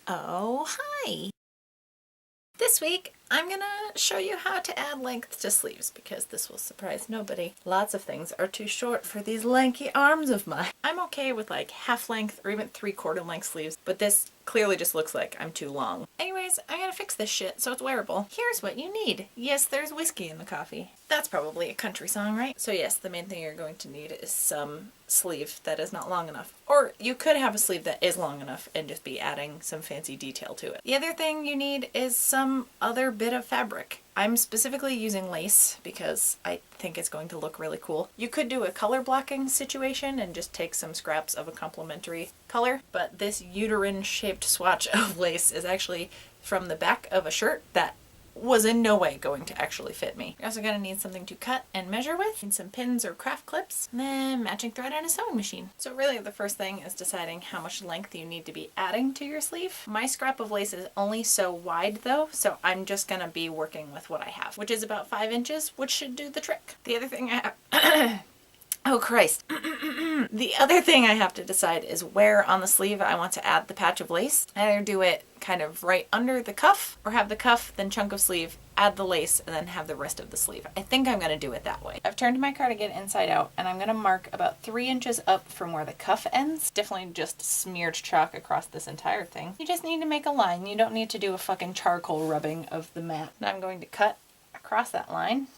Oh, hi! This week, I'm gonna show you how to add length to sleeves because this will surprise nobody. Lots of things are too short for these lanky arms of mine. I'm okay with like half length or even 3/4 length sleeves, but this clearly just looks like I'm too long. Anyways, I gotta fix this shit so it's wearable. Here's what you need. Yes, there's whiskey in the coffee. That's probably a country song, right? So yes, the main thing you're going to need is some sleeve that is not long enough. Or you could have a sleeve that is long enough and just be adding some fancy detail to it. The other thing you need is some other bit of fabric. I'm specifically using lace because I think it's going to look really cool. You could do a color blocking situation and just take some scraps of a complementary color, but this uterine shaped swatch of lace is actually from the back of a shirt that was in no way going to actually fit me. You're also going to need something to cut and measure with, and some pins or craft clips, and then matching thread and a sewing machine. So really the first thing is deciding how much length you need to be adding to your sleeve. My scrap of lace is only so wide though, so I'm just going to be working with what I have, which is about 5 inches, which should do the trick. The other thing I have oh Christ. The other thing I have to decide is where on the sleeve I want to add the patch of lace. I either do it kind of right under the cuff, or have the cuff, then chunk of sleeve, add the lace, and then have the rest of the sleeve. I think I'm going to do it that way. I've turned my cardigan inside out, and I'm going to mark about 3 inches up from where the cuff ends. Definitely just smeared chalk across this entire thing. You just need to make a line. You don't need to do a fucking charcoal rubbing of the mat. Now I'm going to cut across that line.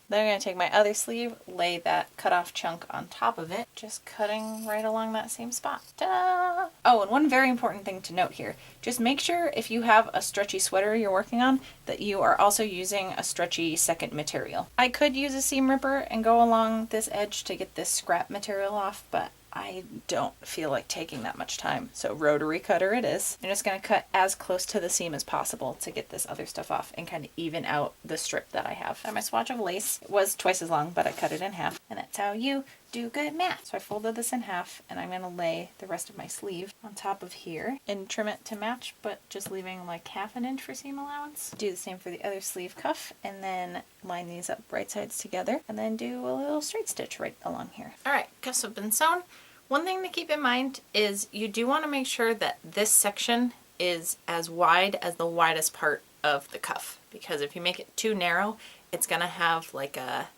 Then I'm going to take my other sleeve, lay that cut off chunk on top of it, just cutting right along that same spot. Ta-da! Oh, and one very important thing to note here. Just make sure if you have a stretchy sweater you're working on that you are also using a stretchy second material. I could use a seam ripper and go along this edge to get this scrap material off, but I don't feel like taking that much time. So rotary cutter it is. I'm just going to cut as close to the seam as possible to get this other stuff off and kind of even out the strip that I have. And my swatch of lace was twice as long, but I cut it in half. And that's how you do good math. So I folded this in half, and I'm going to lay the rest of my sleeve on top of here and trim it to match, but just leaving like 1/2 inch for seam allowance. Do the same for the other sleeve cuff, and then line these up right sides together, and then do a little straight stitch right along here. Alright, cuffs have been sewn. One thing to keep in mind is you do want to make sure that this section is as wide as the widest part of the cuff, because if you make it too narrow, it's going to have like a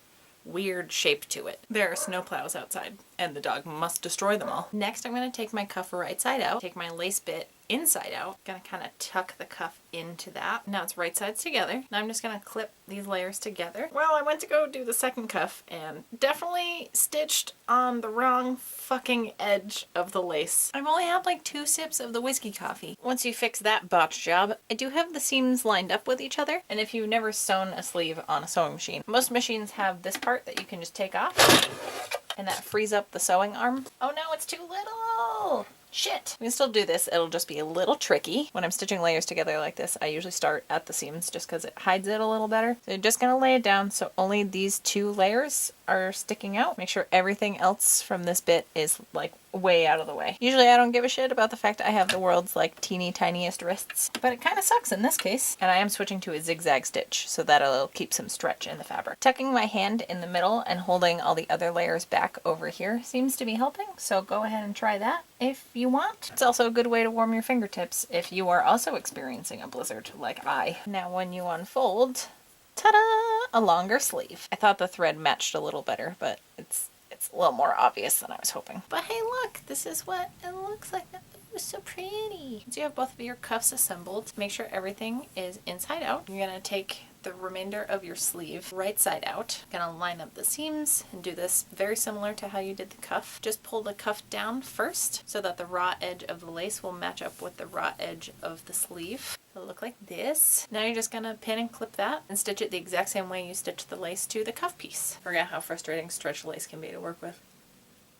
weird shape to it. There are snowplows outside, and the dog must destroy them all. Next, I'm going to take my cuff right side out, take my lace bit inside out, gonna kind of tuck the cuff into that. Now it's right sides together. Now I'm just gonna clip these layers together. Well, I went to go do the second cuff and definitely stitched on the wrong fucking edge of the lace. I've only had like 2 sips of the whiskey coffee. Once you fix that botch job, I do have the seams lined up with each other, and if you've never sewn a sleeve on a sewing machine, most machines have this part that you can just take off, and that frees up the sewing arm. Oh no, it's too little! Shit! We can still do this, it'll just be a little tricky. When I'm stitching layers together like this, I usually start at the seams just because it hides it a little better. So you're just gonna lay it down so only these 2 layers are sticking out. Make sure everything else from this bit is like way out of the way. Usually I don't give a shit about the fact I have the world's like teeny tiniest wrists, but it kind of sucks in this case. And I am switching to a zigzag stitch so that'll keep some stretch in the fabric. Tucking my hand in the middle and holding all the other layers back over here seems to be helping, so go ahead and try that if you want. It's also a good way to warm your fingertips if you are also experiencing a blizzard like I. Now when you unfold, ta-da! A longer sleeve. I thought the thread matched a little better, but it's a little more obvious than I was hoping. But hey look, this is what it looks like. It was so pretty. Once you have both of your cuffs assembled, make sure everything is inside out. You're gonna take the remainder of your sleeve right side out. Gonna line up the seams and do this very similar to how you did the cuff. Just pull the cuff down first so that the raw edge of the lace will match up with the raw edge of the sleeve. It'll look like this. Now you're just gonna pin and clip that and stitch it the exact same way you stitched the lace to the cuff piece. Forget how frustrating stretch lace can be to work with.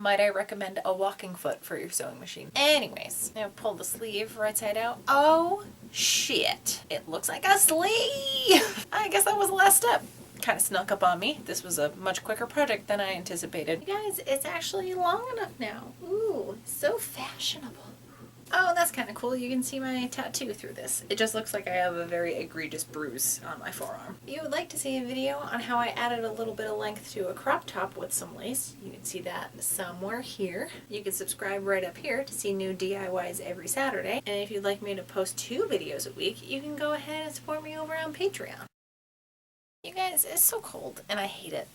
Might I recommend a walking foot for your sewing machine? Anyways, now pull the sleeve right side out. Oh shit, it looks like a sleeve! I guess that was the last step. Kind of snuck up on me. This was a much quicker project than I anticipated. You guys, it's actually long enough now. Ooh, so fashionable. Oh, that's kind of cool. You can see my tattoo through this. It just looks like I have a very egregious bruise on my forearm. If you would like to see a video on how I added a little bit of length to a crop top with some lace, you can see that somewhere here. You can subscribe right up here to see new DIYs every Saturday. And if you'd like me to post 2 videos a week, you can go ahead and support me over on Patreon. You guys, it's so cold and I hate it.